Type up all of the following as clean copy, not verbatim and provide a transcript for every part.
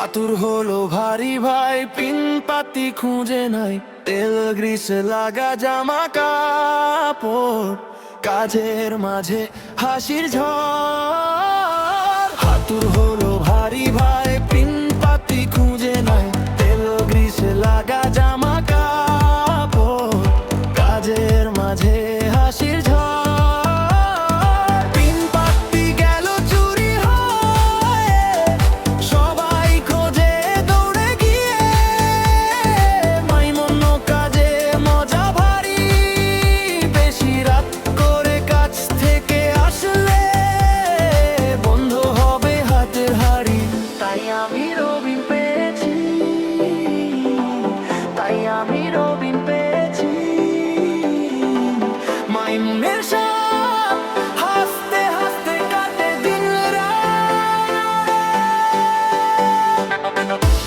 আতুর হলো ভারী ভাই, পিন পাতি খুঁজে নাই, তেল গ্রিস লাগা জামা কাপড়, কাজের মাঝে হাসির ঝড়। আতুর হলো ভারী ভাই, পিন পাতি খুঁজে নাই, তেল গ্রিস লাগা জামা কাপড়, কাজের মাঝে হাসির ঝড়। আমি রবিন পেয়েছি, মাইমুনের সাথ হাসতে হাসতে কাটে দিন রাত।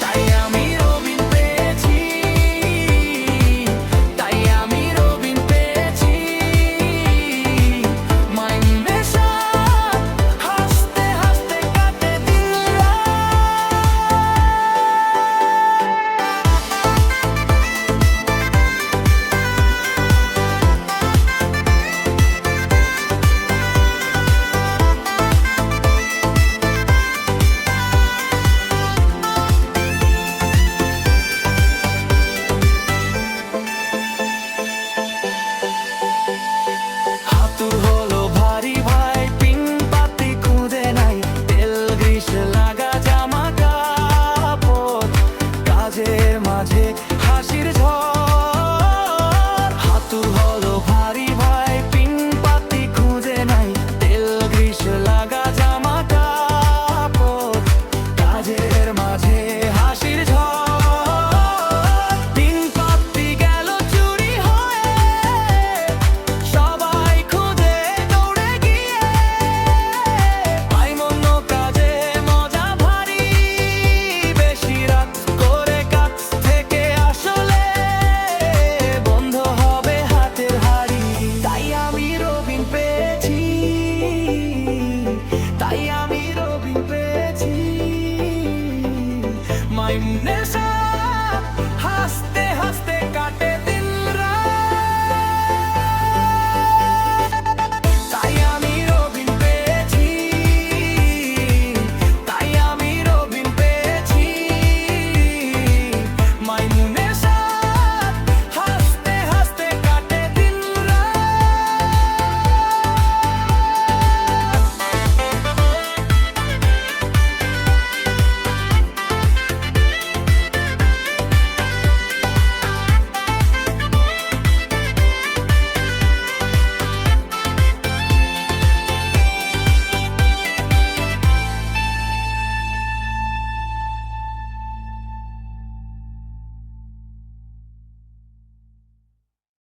তাই আমি রবিন পেয়েছি, তাই আমি রবিন পেয়েছি, মাইমুনের সাথ হাসতে হাসতে কাটে দিন রাত। আতুর হলো ভারী ভাই, পিন পাতি খুঁজে নাই, তেল গ্রিস লাগা জামা কাপড়, কাজের মাঝে হাসির ঝড়। আতুর হলো ভারী ভাই, পিন পাতি খুঁজে নাই, তেল গ্রিস লাগা জামা কাপড়, কাজের মাঝে হাসির ঝড়। পিন পাতি গেল চুরি হয়ে, সবাই খুঁজে দৌড়ে গিয়ে, পাইমন্য কাজে মজা ভারী, বেশি রাত করে কাছ থেকে আসলে বন্ধ হবে হাতের হাড়ি। তাই আমি রবিন পেয়েছি, তাই আমি রবিন পেয়েছি, মাইমুনের